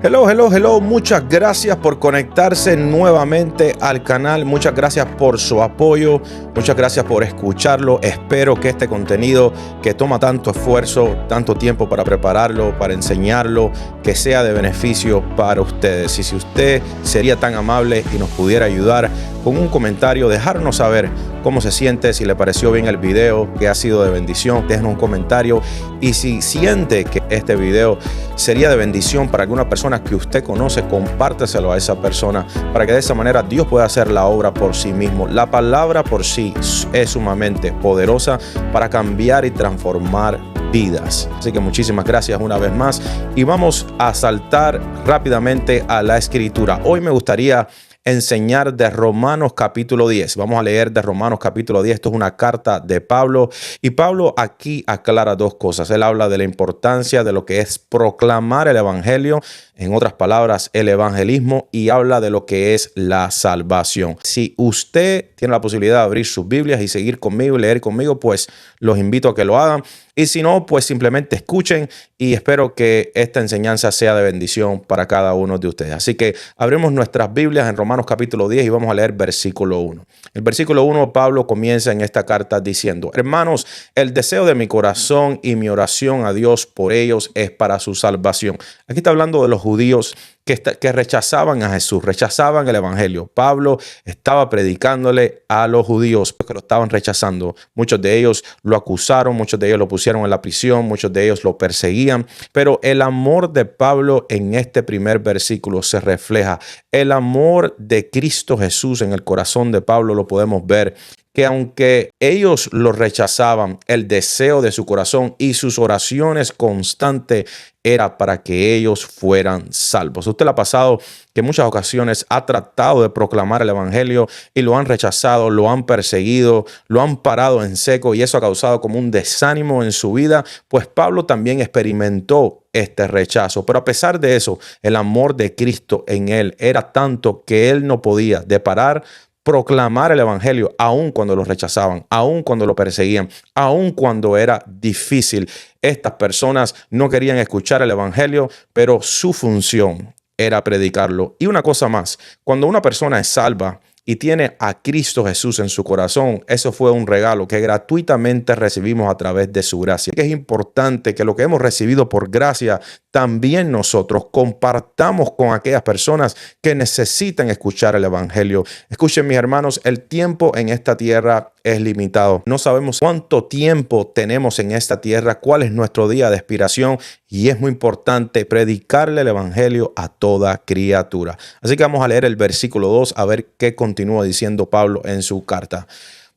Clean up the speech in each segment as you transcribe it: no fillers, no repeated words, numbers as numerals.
Hello, hello, hello. Muchas gracias por conectarse nuevamente al canal. Muchas gracias por su apoyo. Muchas gracias por escucharlo. Espero que este contenido que toma tanto esfuerzo, tanto tiempo para prepararlo, para enseñarlo, que sea de beneficio para ustedes. Y si usted sería tan amable y nos pudiera ayudar con un comentario, dejarnos saber cómo se siente, si le pareció bien el video, que ha sido de bendición, déjenos un comentario. Y si siente que este video sería de bendición para alguna persona que usted conoce, compárteselo a esa persona para que de esa manera Dios pueda hacer la obra por sí mismo. La palabra por sí es sumamente poderosa para cambiar y transformar vidas. Así que muchísimas gracias una vez más y vamos a saltar rápidamente a la escritura. Hoy me gustaría enseñar de Romanos capítulo 10. Vamos a leer de Romanos capítulo 10. Esto es una carta de Pablo y Pablo aquí aclara dos cosas. Él habla de la importancia de lo que es proclamar el evangelio, en otras palabras, el evangelismo, y habla de lo que es la salvación. Si usted tiene la posibilidad de abrir sus Biblias y seguir conmigo y leer conmigo, pues los invito a que lo hagan. Y si no, pues simplemente escuchen y espero que esta enseñanza sea de bendición para cada uno de ustedes. Así que abrimos nuestras Biblias en Romanos capítulo 10 y vamos a leer versículo 1. El versículo 1, Pablo comienza en esta carta diciendo: Hermanos, el deseo de mi corazón y mi oración a Dios por ellos es para su salvación. Aquí está hablando de los judíos que rechazaban a Jesús, rechazaban el evangelio. Pablo estaba predicándole a los judíos que lo estaban rechazando. Muchos de ellos lo acusaron, muchos de ellos lo pusieron en la prisión, muchos de ellos lo perseguían. Pero el amor de Pablo en este primer versículo se refleja. El amor de Cristo Jesús en el corazón de Pablo lo podemos ver. Que aunque ellos lo rechazaban, el deseo de su corazón y sus oraciones constantes era para que ellos fueran salvos. Usted le ha pasado que en muchas ocasiones ha tratado de proclamar el evangelio y lo han rechazado, lo han perseguido, lo han parado en seco y eso ha causado como un desánimo en su vida. Pues Pablo también experimentó este rechazo, pero a pesar de eso, el amor de Cristo en él era tanto que él no podía parar proclamar el evangelio, aun cuando lo rechazaban, aun cuando lo perseguían, aun cuando era difícil. Estas personas no querían escuchar el evangelio, pero su función era predicarlo. Y una cosa más, cuando una persona es salva y tiene a Cristo Jesús en su corazón, eso fue un regalo que gratuitamente recibimos a través de su gracia. Es importante que lo que hemos recibido por gracia, también nosotros compartamos con aquellas personas que necesitan escuchar el evangelio. Escuchen, mis hermanos, el tiempo en esta tierra es limitado. No sabemos cuánto tiempo tenemos en esta tierra, cuál es nuestro día de expiración, y es muy importante predicarle el evangelio a toda criatura. Así que vamos a leer el versículo 2 a ver qué continúa diciendo Pablo en su carta.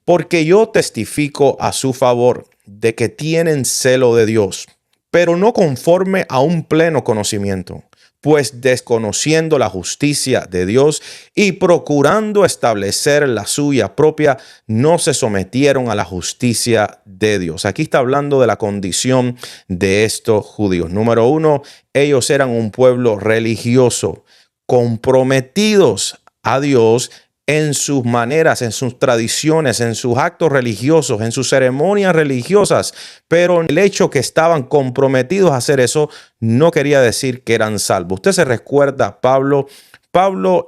Porque yo testifico a su favor de que tienen celo de Dios, pero no conforme a un pleno conocimiento, pues desconociendo la justicia de Dios y procurando establecer la suya propia, no se sometieron a la justicia de Dios. Aquí está hablando de la condición de estos judíos. Número uno, ellos eran un pueblo religioso, comprometidos a Dios en sus maneras, en sus tradiciones, en sus actos religiosos, en sus ceremonias religiosas. Pero el hecho que estaban comprometidos a hacer eso no quería decir que eran salvos. Usted se recuerda, Pablo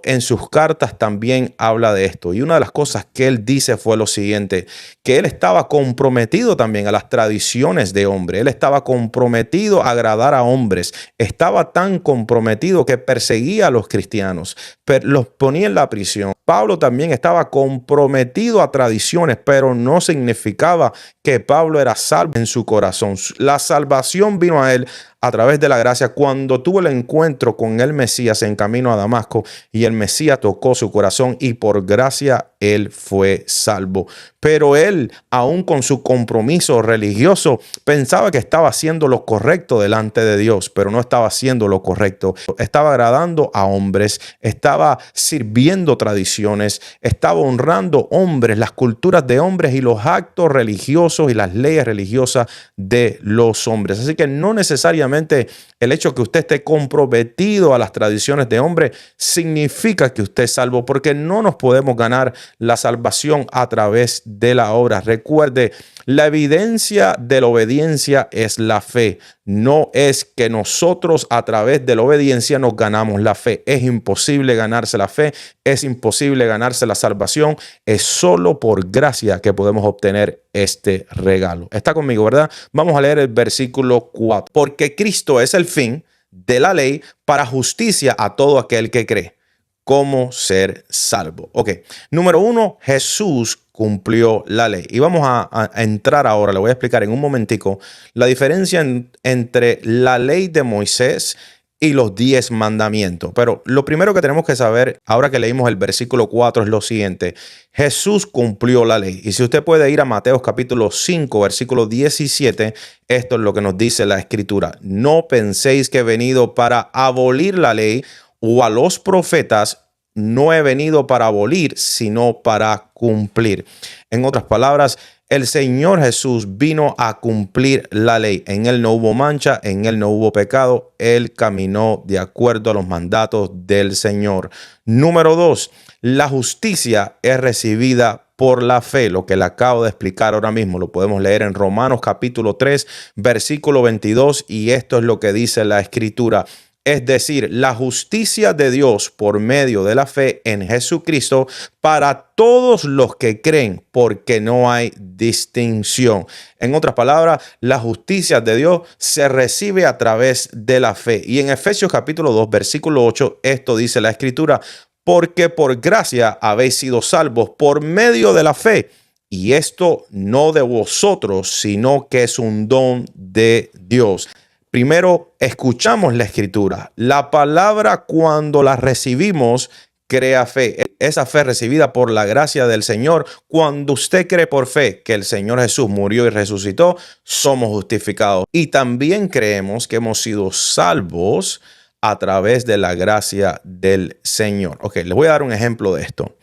en sus cartas también habla de esto. Y una de las cosas que él dice fue lo siguiente, que él estaba comprometido también a las tradiciones de hombre. Él estaba comprometido a agradar a hombres. Estaba tan comprometido que perseguía a los cristianos, los ponía en la prisión. Pablo también estaba comprometido a tradiciones, pero no significaba que Pablo era salvo en su corazón. La salvación vino a él a través de la gracia cuando tuvo el encuentro con el Mesías en camino a Damasco y el Mesías tocó su corazón y por gracia él fue salvo. Pero él, aún con su compromiso religioso, pensaba que estaba haciendo lo correcto delante de Dios, pero no estaba haciendo lo correcto. Estaba agradando a hombres, estaba sirviendo tradiciones, estaba honrando hombres, las culturas de hombres y los actos religiosos y las leyes religiosas de los hombres. Así que no necesariamente Simplemente el hecho que usted esté comprometido a las tradiciones de hombre significa que usted es salvo, porque no nos podemos ganar la salvación a través de la obra. Recuerde, la evidencia de la obediencia es la fe. No es que nosotros a través de la obediencia nos ganamos la fe. Es imposible ganarse la fe, es imposible ganarse la salvación. Es solo por gracia que podemos obtener este regalo. Está conmigo, ¿verdad? Vamos a leer el versículo 4. Porque Cristo es el fin de la ley para justicia a todo aquel que cree. ¿Cómo ser salvo? Ok, número 1, Jesús cumplió la ley. Y vamos a entrar ahora, le voy a explicar en un momentico la diferencia entre la ley de Moisés y los 10 mandamientos. Pero lo primero que tenemos que saber, ahora que leímos el versículo 4, es lo siguiente. Jesús cumplió la ley. Y si usted puede ir a Mateo capítulo 5, versículo 17, esto es lo que nos dice la Escritura. No penséis que he venido para abolir la ley o a los profetas. No he venido para abolir, sino para cumplir. En otras palabras, el Señor Jesús vino a cumplir la ley. En Él no hubo mancha, en Él no hubo pecado. Él caminó de acuerdo a los mandatos del Señor. Número 2, la justicia es recibida por la fe. Lo que le acabo de explicar ahora mismo lo podemos leer en Romanos capítulo 3, versículo 22. Y esto es lo que dice la Escritura. Es decir, la justicia de Dios por medio de la fe en Jesucristo para todos los que creen, porque no hay distinción. En otras palabras, la justicia de Dios se recibe a través de la fe. Y en Efesios capítulo 2, versículo 8, esto dice la Escritura, porque por gracia habéis sido salvos por medio de la fe. Y esto no de vosotros, sino que es un don de Dios. Primero, escuchamos la Escritura. La palabra, cuando la recibimos, crea fe. Esa fe recibida por la gracia del Señor. Cuando usted cree por fe que el Señor Jesús murió y resucitó, somos justificados. Y también creemos que hemos sido salvos a través de la gracia del Señor. Ok, les voy a dar un ejemplo de esto.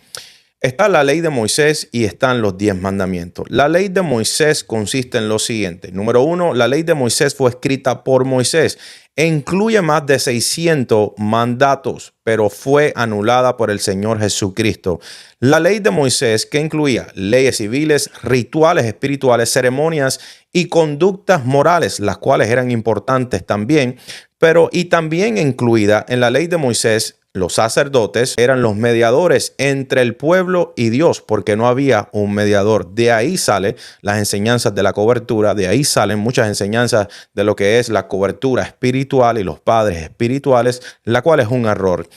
Está la ley de Moisés y están los 10 mandamientos. La ley de Moisés consiste en lo siguiente. Número 1, la ley de Moisés fue escrita por Moisés e incluye más de 600 mandatos, pero fue anulada por el Señor Jesucristo. La ley de Moisés, que incluía leyes civiles, rituales espirituales, ceremonias y conductas morales, las cuales eran importantes también, y también incluida en la ley de Moisés, los sacerdotes eran los mediadores entre el pueblo y Dios, porque no había un mediador. De ahí salen las enseñanzas de la cobertura, de ahí salen muchas enseñanzas de lo que es la cobertura espiritual y los padres espirituales, la cual es un error.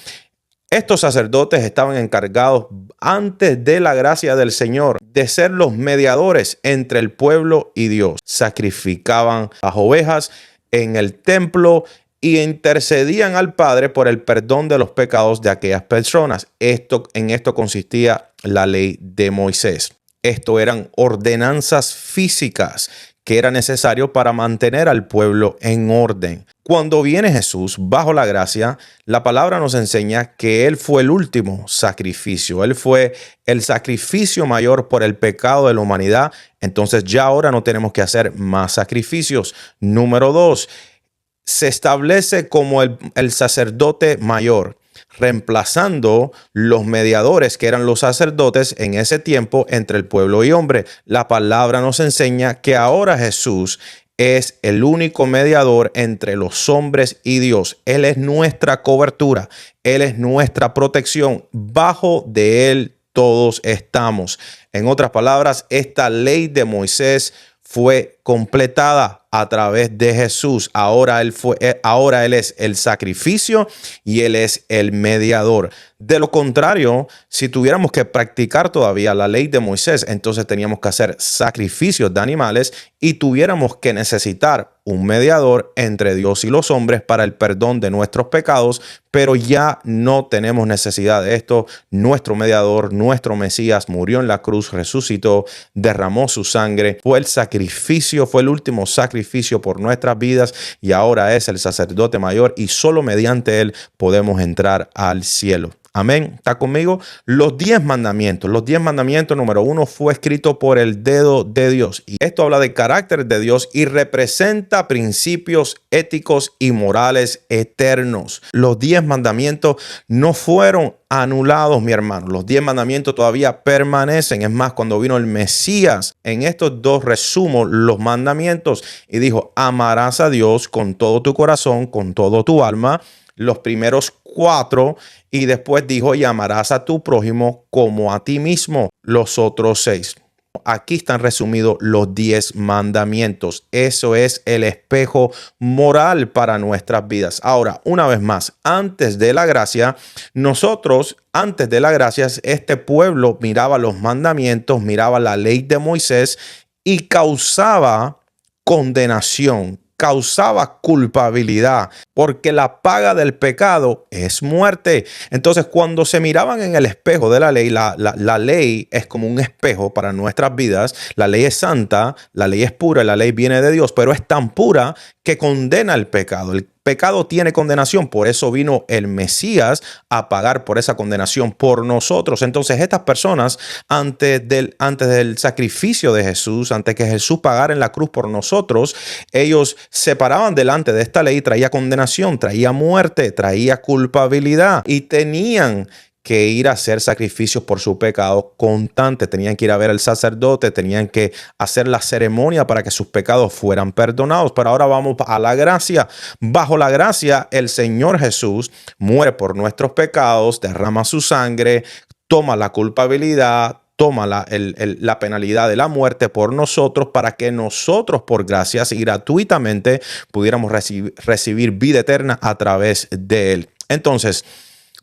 Estos sacerdotes estaban encargados antes de la gracia del Señor de ser los mediadores entre el pueblo y Dios. Sacrificaban las ovejas en el templo y intercedían al Padre por el perdón de los pecados de aquellas personas. En esto consistía la ley de Moisés. Esto eran ordenanzas físicas que era necesario para mantener al pueblo en orden. Cuando viene Jesús bajo la gracia, la palabra nos enseña que Él fue el último sacrificio. Él fue el sacrificio mayor por el pecado de la humanidad. Entonces ya ahora no tenemos que hacer más sacrificios. Número 2. Se establece como el sacerdote mayor, reemplazando los mediadores que eran los sacerdotes en ese tiempo entre el pueblo y hombre. La palabra nos enseña que ahora Jesús es el único mediador entre los hombres y Dios. Él es nuestra cobertura, Él es nuestra protección. Bajo de Él todos estamos. En otras palabras, esta ley de Moisés fue completada a través de Jesús. Ahora él es el sacrificio y Él es el mediador. De lo contrario, si tuviéramos que practicar todavía la ley de Moisés, entonces teníamos que hacer sacrificios de animales y tuviéramos que necesitar un mediador entre Dios y los hombres para el perdón de nuestros pecados, pero ya no tenemos necesidad de esto. Nuestro mediador, nuestro Mesías, murió en la cruz, resucitó, derramó su sangre, fue el sacrificio, fue el último sacrificio por nuestras vidas y ahora es el sacerdote mayor y solo mediante Él podemos entrar al cielo. Amén. ¿Está conmigo? Los 10 mandamientos. Los 10 mandamientos, número 1, fue escrito por el dedo de Dios. Y esto habla del carácter de Dios y representa principios éticos y morales eternos. Los 10 mandamientos no fueron anulados, mi hermano. Los 10 mandamientos todavía permanecen. Es más, cuando vino el Mesías, en estos dos resumo los mandamientos y dijo: amarás a Dios con todo tu corazón, con todo tu alma. Los primeros 4, y después dijo: y amarás a tu prójimo como a ti mismo. Los otros 6. Aquí están resumidos los 10 mandamientos. Eso es el espejo moral para nuestras vidas. Ahora, una vez más, antes de la gracia, este pueblo miraba los mandamientos, miraba la ley de Moisés y causaba condenación, causaba culpabilidad, porque la paga del pecado es muerte. Entonces, cuando se miraban en el espejo de la ley, la ley es como un espejo para nuestras vidas. La ley es santa, la ley es pura, la ley viene de Dios, pero es tan pura que condena el pecado. El pecado tiene condenación, por eso vino el Mesías a pagar por esa condenación por nosotros. Entonces, estas personas, antes del sacrificio de Jesús, antes que Jesús pagara en la cruz por nosotros, ellos se paraban delante de esta ley, traía condenación, traía muerte, traía culpabilidad, y tenían que ir a hacer sacrificios por su pecado constante. Tenían que ir a ver al sacerdote, tenían que hacer la ceremonia para que sus pecados fueran perdonados. Pero ahora vamos a la gracia. Bajo la gracia, el Señor Jesús muere por nuestros pecados, derrama su sangre, toma la culpabilidad, toma la penalidad de la muerte por nosotros, para que nosotros por gracias y gratuitamente pudiéramos recibir vida eterna a través de Él. Entonces,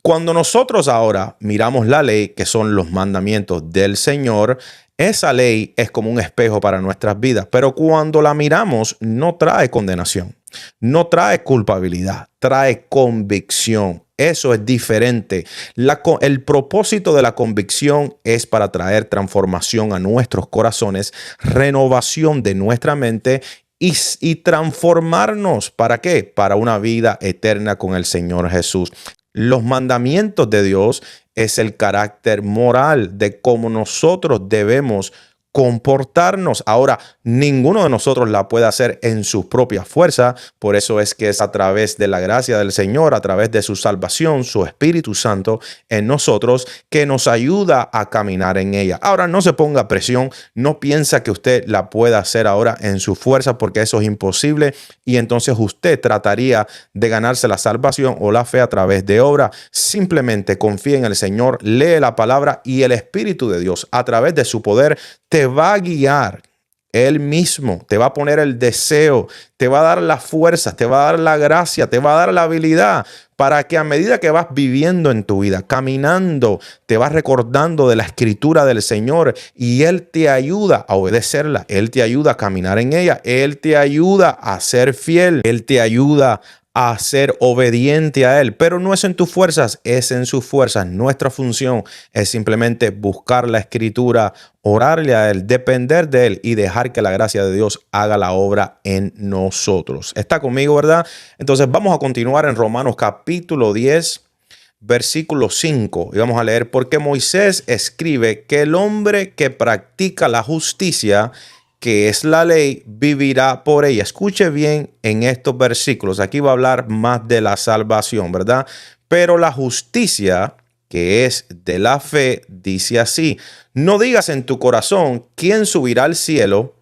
cuando nosotros ahora miramos la ley, que son los mandamientos del Señor, esa ley es como un espejo para nuestras vidas, pero cuando la miramos no trae condenación, no trae culpabilidad, trae convicción. Eso es diferente. El propósito de la convicción es para traer transformación a nuestros corazones, renovación de nuestra mente y transformarnos. ¿Para qué? Para una vida eterna con el Señor Jesús. Los mandamientos de Dios es el carácter moral de cómo nosotros debemos comportarnos. Ahora, ninguno de nosotros la puede hacer en su propia fuerza. Por eso es que es a través de la gracia del Señor, a través de su salvación, su Espíritu Santo en nosotros, que nos ayuda a caminar en ella. Ahora, no se ponga presión, no piensa que usted la pueda hacer ahora en su fuerza, porque eso es imposible, y entonces usted trataría de ganarse la salvación o la fe a través de obra. Simplemente confía en el Señor, lee la palabra, y el Espíritu de Dios, a través de su poder, te va a guiar. Él mismo te va a poner el deseo, te va a dar la fuerza, te va a dar la gracia, te va a dar la habilidad, para que a medida que vas viviendo en tu vida, caminando, te vas recordando de la escritura del Señor, y Él te ayuda a obedecerla, Él te ayuda a caminar en ella, Él te ayuda a ser fiel, Él te ayuda a ser obediente a Él. Pero no es en tus fuerzas, es en sus fuerzas. Nuestra función es simplemente buscar la escritura, orarle a Él, depender de Él y dejar que la gracia de Dios haga la obra en nosotros. ¿Está conmigo, verdad? Entonces vamos a continuar en Romanos capítulo 10, versículo 5, y vamos a leer: porque Moisés escribe que el hombre que practica la justicia, que es la ley, vivirá por ella. Escuche bien en estos versículos. Aquí va a hablar más de la salvación, ¿verdad? Pero la justicia, que es de la fe, dice así: no digas en tu corazón, ¿quién subirá al cielo?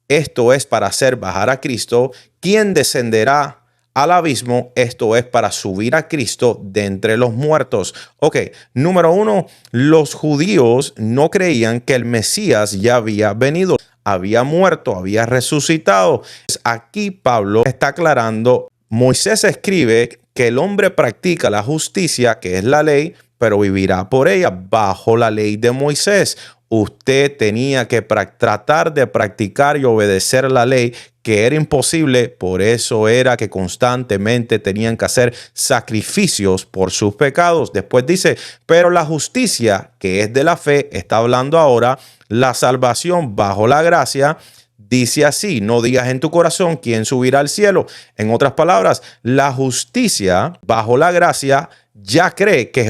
Esto es para hacer bajar a Cristo. ¿Quién descenderá al abismo? Esto es para subir a Cristo de entre los muertos. Ok, número 1, los judíos no creían que el Mesías ya había venido. Había muerto, había resucitado. Aquí Pablo está aclarando: Moisés escribe que el hombre practica la justicia, que es la ley, pero vivirá por ella, bajo la ley de Moisés. Usted tenía que tratar de practicar y obedecer la ley, que era imposible. Por eso era que constantemente tenían que hacer sacrificios por sus pecados. Después dice: pero la justicia, que es de la fe, está hablando ahora la salvación bajo la gracia, dice así: no digas en tu corazón, ¿quién subirá al cielo? En otras palabras, la justicia bajo la gracia ya cree que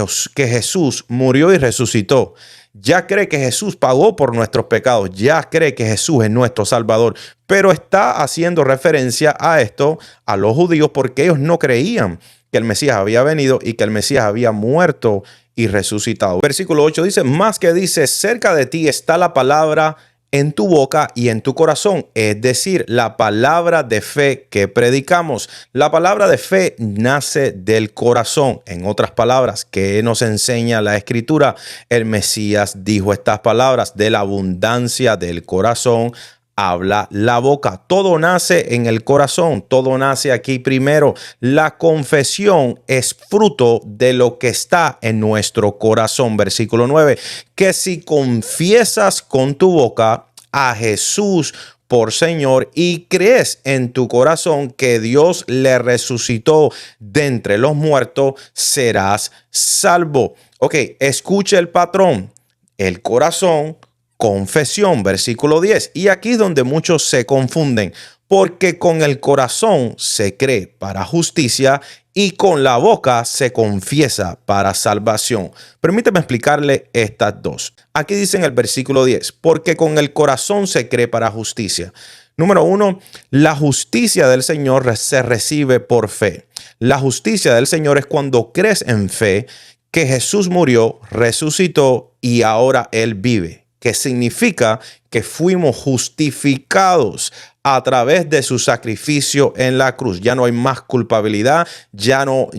Jesús murió y resucitó. Ya cree que Jesús pagó por nuestros pecados. Ya cree que Jesús es nuestro Salvador. Pero está haciendo referencia a esto a los judíos porque ellos no creían que el Mesías había venido y que el Mesías había muerto y resucitado. Versículo 8 dice, más que dice, cerca de ti está la palabra en tu boca y en tu corazón, es decir, la palabra de fe que predicamos. La palabra de fe nace del corazón. En otras palabras, ¿qué nos enseña la Escritura? El Mesías dijo estas palabras: de la abundancia del corazón habla la boca. Todo nace en el corazón, todo nace aquí primero. La confesión es fruto de lo que está en nuestro corazón. Versículo 9, que si confiesas con tu boca a Jesús por Señor y crees en tu corazón que Dios le resucitó de entre los muertos, serás salvo. Ok, escucha el patrón: el corazón, confesión, versículo 10. Y aquí es donde muchos se confunden, porque con el corazón se cree para justicia y con la boca se confiesa para salvación. Permíteme explicarle estas dos. Aquí dice en el versículo 10, porque con el corazón se cree para justicia. Número 1, la justicia del Señor se recibe por fe. La justicia del Señor es cuando crees en fe que Jesús murió, resucitó y ahora Él vive, que significa que fuimos justificados a través de su sacrificio en la cruz. Ya no hay más culpabilidad, ya no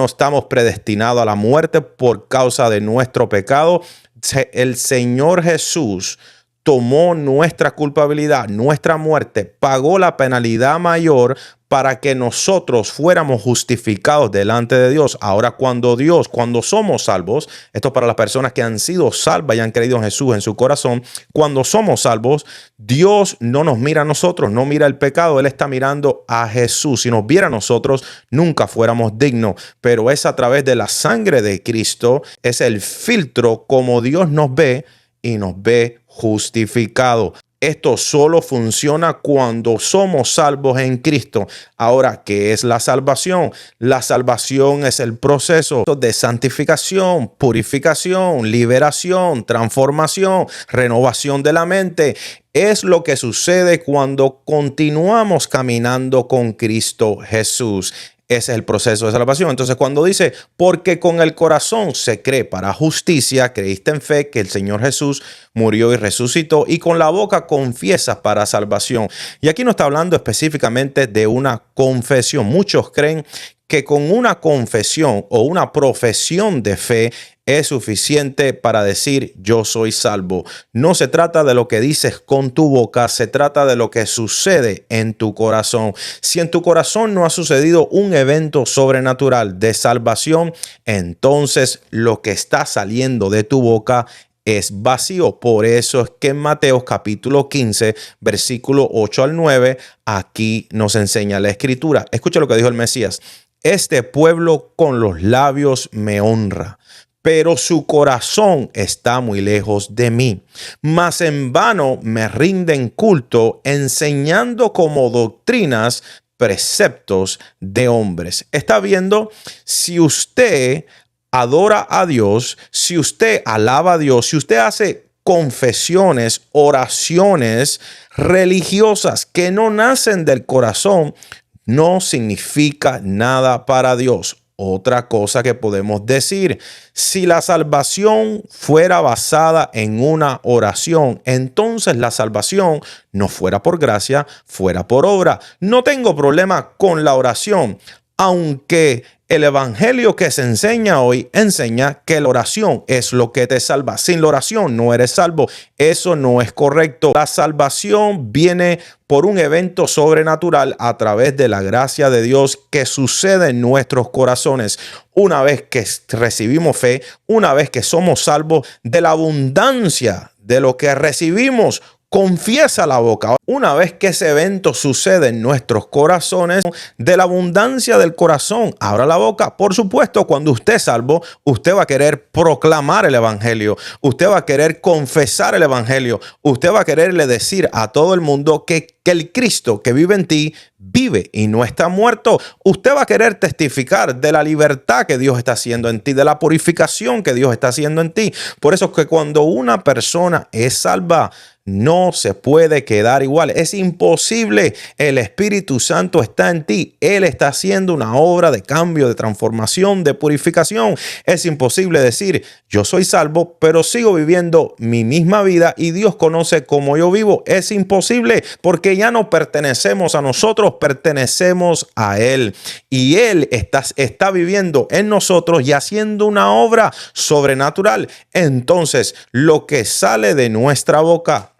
estamos predestinados a la muerte por causa de nuestro pecado. El Señor Jesús tomó nuestra culpabilidad, nuestra muerte, pagó la penalidad mayor para que nosotros fuéramos justificados delante de Dios. Ahora, cuando somos salvos, esto para las personas que han sido salvas y han creído en Jesús en su corazón, cuando somos salvos, Dios no nos mira a nosotros, no mira el pecado, Él está mirando a Jesús. Si nos viera a nosotros, nunca fuéramos dignos, pero es a través de la sangre de Cristo, es el filtro como Dios nos ve y nos ve justificado. Esto solo funciona cuando somos salvos en Cristo. Ahora, ¿qué es la salvación? La salvación es el proceso de santificación, purificación, liberación, transformación, renovación de la mente. Es lo que sucede cuando continuamos caminando con Cristo Jesús. Ese es el proceso de salvación. Entonces, cuando dice, porque con el corazón se cree para justicia, creíste en fe que el Señor Jesús murió y resucitó, y con la boca confiesas para salvación. Y aquí no está hablando específicamente de una confesión. Muchos creen que con una confesión o una profesión de fe es suficiente para decir yo soy salvo. No se trata de lo que dices con tu boca, se trata de lo que sucede en tu corazón. Si en tu corazón no ha sucedido un evento sobrenatural de salvación, entonces lo que está saliendo de tu boca es vacío. Por eso es que en Mateo capítulo 15, versículo 8 al 9, aquí nos enseña la Escritura. Escucha lo que dijo el Mesías. Este pueblo con los labios me honra, pero su corazón está muy lejos de mí. Mas en vano me rinden culto, enseñando como doctrinas preceptos de hombres. Está viendo, si usted adora a Dios, si usted alaba a Dios, si usted hace confesiones, oraciones religiosas que no nacen del corazón, no significa nada para Dios. Otra cosa que podemos decir, si la salvación fuera basada en una oración, entonces la salvación no fuera por gracia, fuera por obra. No tengo problema con la oración, aunque el evangelio que se enseña hoy enseña que la oración es lo que te salva. Sin la oración no eres salvo. Eso no es correcto. La salvación viene por un evento sobrenatural a través de la gracia de Dios que sucede en nuestros corazones. Una vez que recibimos fe, una vez que somos salvos, de la abundancia de lo que recibimos, confiesa la boca. Una vez que ese evento sucede en nuestros corazones, de la abundancia del corazón abra la boca. Por supuesto, cuando usted es salvo, usted va a querer proclamar el evangelio. Usted va a querer confesar el evangelio. Usted va a quererle decir a todo el mundo que el Cristo que vive en ti vive y no está muerto. Usted va a querer testificar de la libertad que Dios está haciendo en ti, de la purificación que Dios está haciendo en ti. Por eso es que cuando una persona es salva, no se puede quedar igual. Es imposible. El Espíritu Santo está en ti. Él está haciendo una obra de cambio, de transformación, de purificación. Es imposible decir, yo soy salvo, pero sigo viviendo mi misma vida y Dios conoce cómo yo vivo. Es imposible porque ya no pertenecemos a nosotros, pertenecemos a Él. Y Él está viviendo en nosotros y haciendo una obra sobrenatural. Entonces, lo que sale de nuestra boca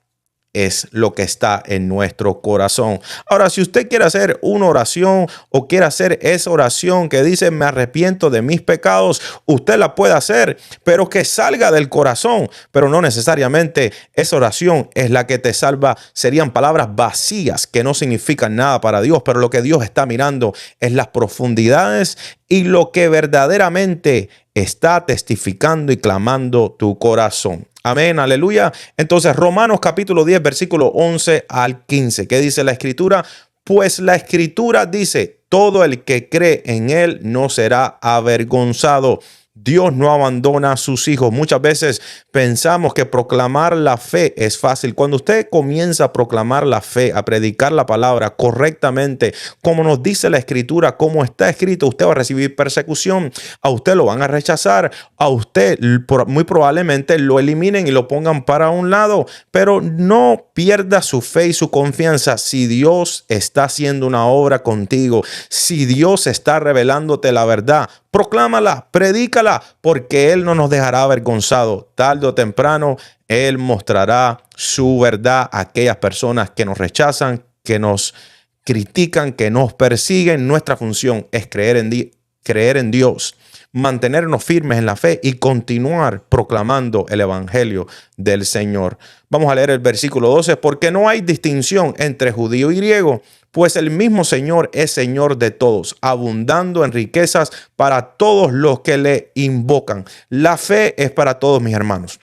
es lo que está en nuestro corazón. Ahora, si usted quiere hacer una oración o quiere hacer esa oración que dice me arrepiento de mis pecados, usted la puede hacer, pero que salga del corazón. Pero no necesariamente esa oración es la que te salva. Serían palabras vacías que no significan nada para Dios, pero lo que Dios está mirando es las profundidades y lo que verdaderamente está testificando y clamando tu corazón. Amén, aleluya. Entonces, Romanos capítulo 10, versículo 11 al 15. ¿Qué dice la Escritura? Pues la Escritura dice, todo el que cree en Él no será avergonzado. Dios no abandona a sus hijos. Muchas veces pensamos que proclamar la fe es fácil. Cuando usted comienza a proclamar la fe, a predicar la palabra correctamente, como nos dice la Escritura, como está escrito, usted va a recibir persecución. A usted lo van a rechazar. A usted muy probablemente lo eliminen y lo pongan para un lado. Pero no pierda su fe y su confianza. Si Dios está haciendo una obra contigo, si Dios está revelándote la verdad, proclámala, predícala, porque Él no nos dejará avergonzados. Tarde o temprano, Él mostrará su verdad a aquellas personas que nos rechazan, que nos critican, que nos persiguen. Nuestra función es creer en Dios, mantenernos firmes en la fe y continuar proclamando el evangelio del Señor. Vamos a leer el versículo 12. Porque no hay distinción entre judío y griego, pues el mismo Señor es Señor de todos, abundando en riquezas para todos los que le invocan. La fe es para todos, mis hermanos.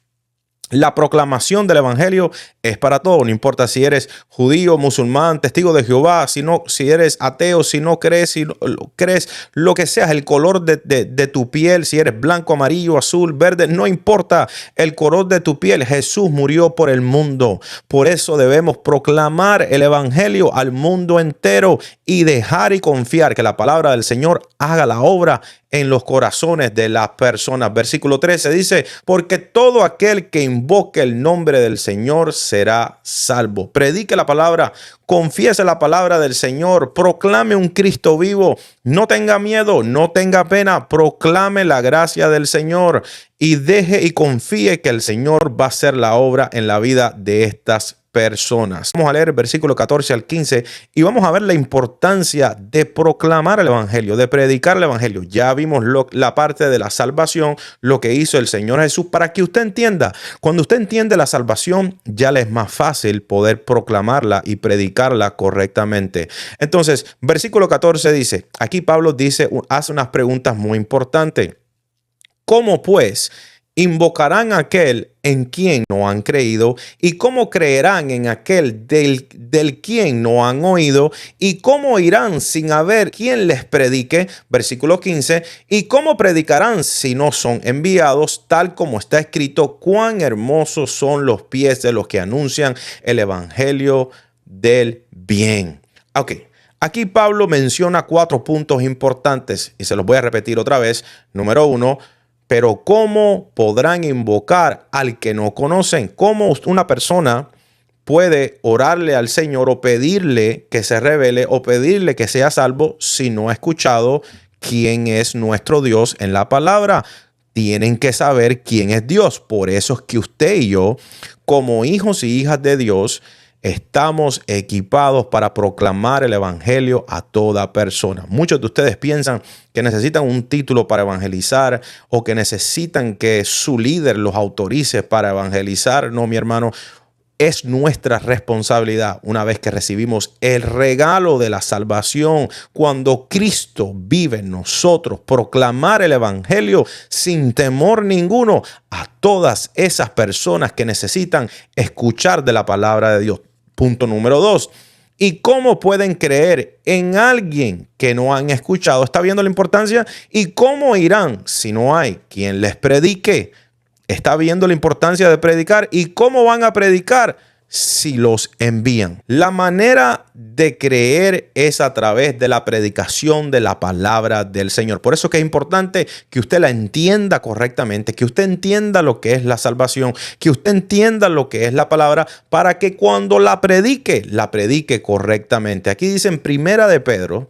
La proclamación del evangelio es para todos, no importa si eres judío, musulmán, testigo de Jehová, si eres ateo, si no crees, si no crees, lo que seas, el color de tu piel, si eres blanco, amarillo, azul, verde, no importa el color de tu piel. Jesús murió por el mundo. Por eso debemos proclamar el evangelio al mundo entero y dejar y confiar que la palabra del Señor haga la obra en los corazones de las personas. Versículo 13 dice, porque todo aquel que invoque el nombre del Señor será salvo. Predique la palabra, confiese la palabra del Señor, proclame un Cristo vivo, no tenga miedo, no tenga pena, proclame la gracia del Señor y deje y confíe que el Señor va a hacer la obra en la vida de estas personas. Vamos a leer el versículo 14 al 15 y vamos a ver la importancia de proclamar el evangelio, de predicar el evangelio. Ya vimos la parte de la salvación, lo que hizo el Señor Jesús, para que usted entienda. Cuando usted entiende la salvación, ya le es más fácil poder proclamarla y predicarla correctamente. Entonces, versículo 14 dice, aquí Pablo hace unas preguntas muy importantes. ¿Cómo pues invocarán a aquel en quien no han creído? ¿Y cómo creerán en aquel del quien no han oído? ¿Y cómo irán sin haber quien les predique? Versículo 15. ¿Y cómo predicarán si no son enviados? Tal como está escrito, cuán hermosos son los pies de los que anuncian el evangelio del bien. Ok. Aquí Pablo menciona 4 puntos importantes y se los voy a repetir otra vez. Número 1. Pero ¿cómo podrán invocar al que no conocen? ¿Cómo una persona puede orarle al Señor o pedirle que se revele o pedirle que sea salvo si no ha escuchado quién es nuestro Dios en la palabra? Tienen que saber quién es Dios. Por eso es que usted y yo, como hijos y hijas de Dios, estamos equipados para proclamar el evangelio a toda persona. Muchos de ustedes piensan que necesitan un título para evangelizar o que necesitan que su líder los autorice para evangelizar. No, mi hermano, Es nuestra responsabilidad, una vez que recibimos el regalo de la salvación, cuando Cristo vive en nosotros, proclamar el evangelio sin temor ninguno a todas esas personas que necesitan escuchar de la palabra de Dios. Punto número 2. ¿Y cómo pueden creer en alguien que no han escuchado? ¿Está viendo la importancia? ¿Y cómo irán si no hay quien les predique? ¿Está viendo la importancia de predicar? ¿Y cómo van a predicar si los envían? La manera de creer es a través de la predicación de la palabra del Señor. Por eso que es importante que usted la entienda correctamente, que usted entienda lo que es la salvación, que usted entienda lo que es la palabra, para que cuando la predique correctamente. Aquí dice en Primera de Pedro,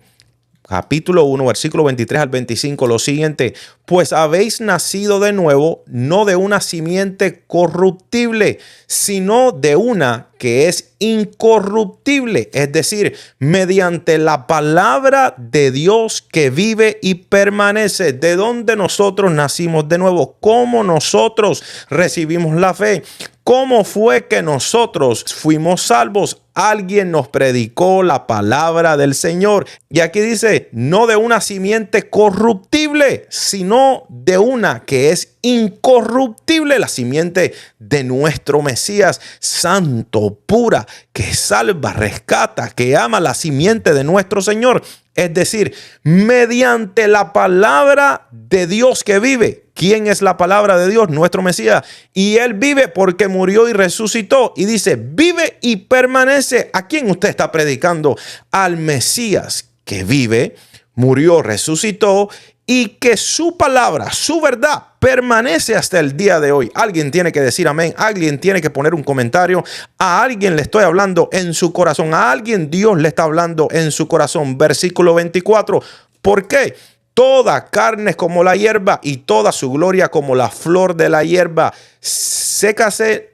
capítulo 1, versículo 23 al 25, lo siguiente: pues habéis nacido de nuevo, no de una simiente corruptible, sino de una que es incorruptible, es decir, mediante la palabra de Dios que vive y permanece. ¿De dónde nosotros nacimos de nuevo? ¿Cómo nosotros recibimos la fe? ¿Cómo fue que nosotros fuimos salvos? Alguien nos predicó la palabra del Señor. Y aquí dice, no de una simiente corruptible, sino de una que es incorruptible, la simiente de nuestro Mesías, santo, pura, que salva, rescata, que ama, la simiente de nuestro Señor. Es decir, mediante la palabra de Dios que vive. ¿Quién es la palabra de Dios? Nuestro Mesías. Y Él vive porque murió y resucitó. Y dice, vive y permanece. ¿A quién usted está predicando? Al Mesías que vive, murió, resucitó, y que su palabra, su verdad, permanece hasta el día de hoy. Alguien tiene que decir amén. Alguien tiene que poner un comentario. A alguien le estoy hablando en su corazón. A alguien Dios le está hablando en su corazón. Versículo 24. ¿Por qué? Toda carne es como la hierba y toda su gloria como la flor de la hierba. Secase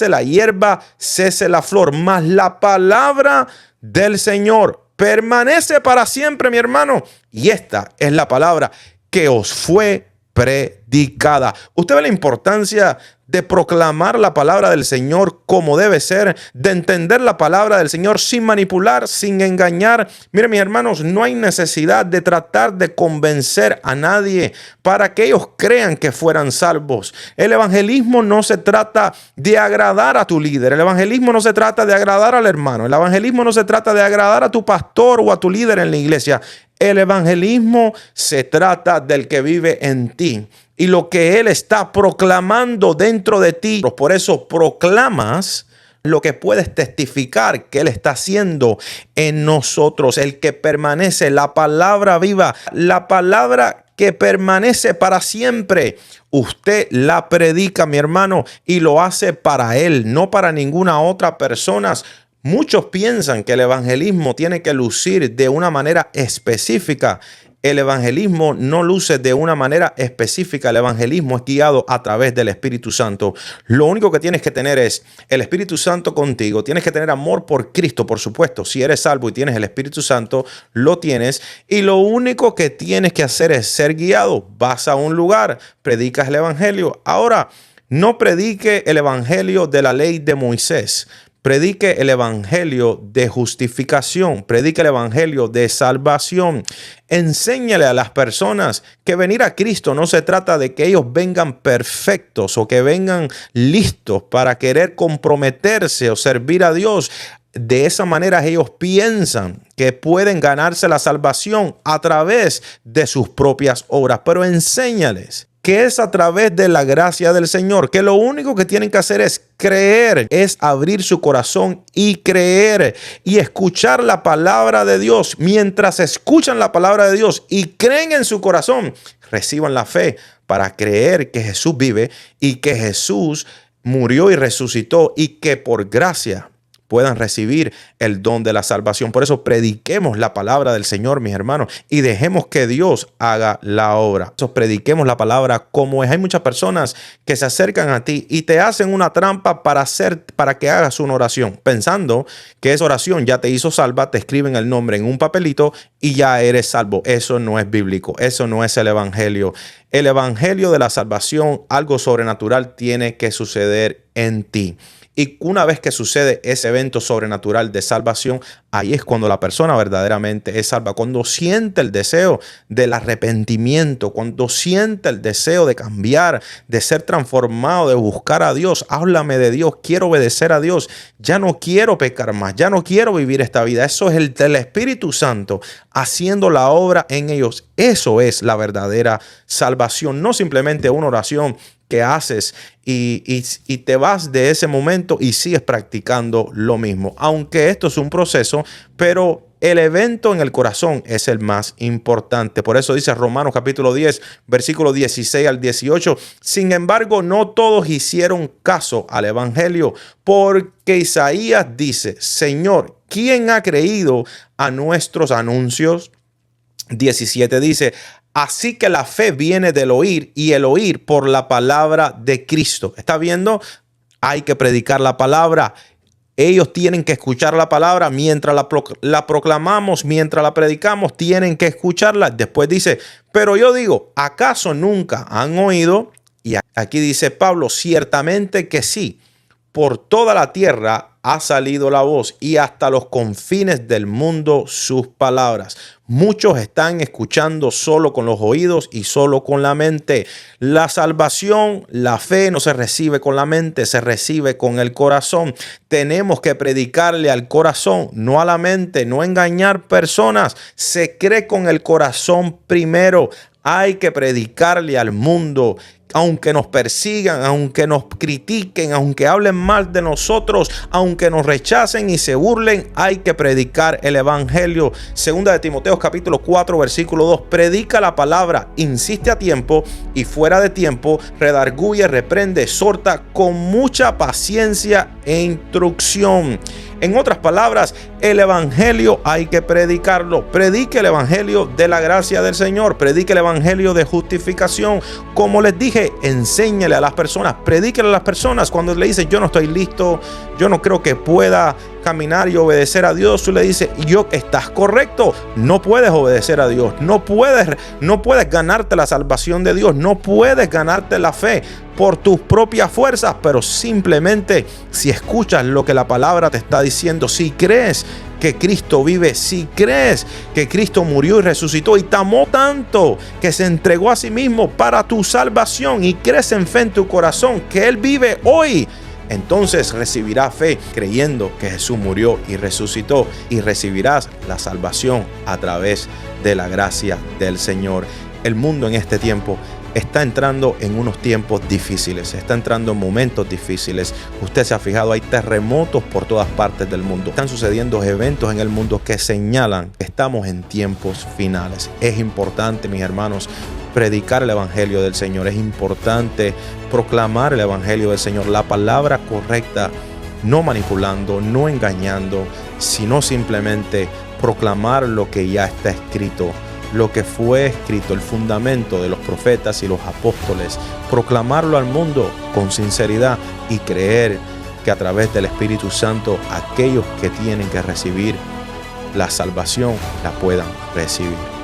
la hierba, cese la flor. Mas la palabra del Señor permanece para siempre, mi hermano. Y esta es la palabra que os fue predicada. Usted ve la importancia de proclamar la palabra del Señor como debe ser, de entender la palabra del Señor sin manipular, sin engañar. Miren, mis hermanos, no hay necesidad de tratar de convencer a nadie para que ellos crean que fueran salvos. El evangelismo no se trata de agradar a tu líder. El evangelismo no se trata de agradar al hermano. El evangelismo no se trata de agradar a tu pastor o a tu líder en la iglesia. El evangelismo se trata del que vive en ti y lo que Él está proclamando dentro de ti. Por eso proclamas lo que puedes testificar que Él está haciendo en nosotros. El que permanece, la palabra viva, la palabra que permanece para siempre. Usted la predica, mi hermano, y lo hace para Él, no para ninguna otra persona. Muchos piensan que el evangelismo tiene que lucir de una manera específica. El evangelismo no luce de una manera específica. El evangelismo es guiado a través del Espíritu Santo. Lo único que tienes que tener es el Espíritu Santo contigo. Tienes que tener amor por Cristo, por supuesto. Si eres salvo y tienes el Espíritu Santo, lo tienes. Y lo único que tienes que hacer es ser guiado. Vas a un lugar, predicas el evangelio. Ahora, no predique el evangelio de la ley de Moisés. Predique el evangelio de justificación, predique el evangelio de salvación. Enséñale a las personas que venir a Cristo no se trata de que ellos vengan perfectos o que vengan listos para querer comprometerse o servir a Dios. De esa manera ellos piensan que pueden ganarse la salvación a través de sus propias obras, pero enséñales que es a través de la gracia del Señor, que lo único que tienen que hacer es creer, es abrir su corazón y creer y escuchar la palabra de Dios. Mientras escuchan la palabra de Dios y creen en su corazón, reciban la fe para creer que Jesús vive y que Jesús murió y resucitó y que por gracia puedan recibir el don de la salvación. Por eso prediquemos la palabra del Señor, mis hermanos, y dejemos que Dios haga la obra. Por eso prediquemos la palabra como es. Hay muchas personas que se acercan a ti y te hacen una trampa para que hagas una oración, pensando que esa oración ya te hizo salva, te escriben el nombre en un papelito y ya eres salvo. Eso no es bíblico, eso no es el evangelio. El evangelio de la salvación, algo sobrenatural tiene que suceder en ti. Y una vez que sucede ese evento sobrenatural de salvación, ahí es cuando la persona verdaderamente es salva. Cuando siente el deseo del arrepentimiento, cuando siente el deseo de cambiar, de ser transformado, de buscar a Dios. Háblame de Dios, quiero obedecer a Dios. Ya no quiero pecar más, ya no quiero vivir esta vida. Eso es el Espíritu Santo haciendo la obra en ellos. Eso es la verdadera salvación, no simplemente una oración que haces y te vas de ese momento y sigues practicando lo mismo. Aunque esto es un proceso, pero el evento en el corazón es el más importante. Por eso dice Romanos capítulo 10, versículo 16 al 18. Sin embargo, no todos hicieron caso al evangelio, porque Isaías dice: Señor, ¿quién ha creído a nuestros anuncios? 17 dice: así que la fe viene del oír y el oír por la palabra de Cristo. ¿Está viendo? Hay que predicar la palabra. Ellos tienen que escuchar la palabra mientras la proclamamos, mientras la predicamos, tienen que escucharla. Después dice: pero yo digo, ¿acaso nunca han oído? Y aquí dice Pablo: ciertamente que sí. Por toda la tierra ha salido la voz y hasta los confines del mundo sus palabras. Muchos están escuchando solo con los oídos y solo con la mente. La salvación, la fe no se recibe con la mente, se recibe con el corazón. Tenemos que predicarle al corazón, no a la mente, no engañar personas. Se cree con el corazón primero. Hay que predicarle al mundo. Aunque nos persigan, aunque nos critiquen, aunque hablen mal de nosotros, aunque nos rechacen y se burlen, hay que predicar el evangelio. Segunda de Timoteo capítulo 4 versículo 2. Predica la palabra, insiste a tiempo y fuera de tiempo, redarguye, reprende, exhorta con mucha paciencia e instrucción. En otras palabras, el evangelio hay que predicarlo. Predique el evangelio de la gracia del Señor. Predique el evangelio de justificación. Como les dije, enséñele a las personas. Predíquele a las personas. Cuando le dice: yo no estoy listo, yo no creo que pueda caminar y obedecer a Dios, tú le dices: estás correcto. No puedes obedecer a Dios. No puedes ganarte la salvación de Dios. No puedes ganarte la fe por tus propias fuerzas, pero simplemente si escuchas lo que la palabra te está diciendo, si crees que Cristo vive, si crees que Cristo murió y resucitó y te amó tanto que se entregó a sí mismo para tu salvación, y crees en fe en tu corazón que Él vive hoy, entonces recibirás fe creyendo que Jesús murió y resucitó, y recibirás la salvación a través de la gracia del Señor. El mundo en este tiempo está entrando en unos tiempos difíciles, está entrando en momentos difíciles. Usted se ha fijado, hay terremotos por todas partes del mundo. Están sucediendo eventos en el mundo que señalan que estamos en tiempos finales. Es importante, mis hermanos, predicar el evangelio del Señor. Es importante proclamar el evangelio del Señor, la palabra correcta, no manipulando, no engañando, sino simplemente proclamar lo que ya está escrito. Lo que fue escrito, el fundamento de los profetas y los apóstoles, proclamarlo al mundo con sinceridad y creer que a través del Espíritu Santo aquellos que tienen que recibir la salvación la puedan recibir.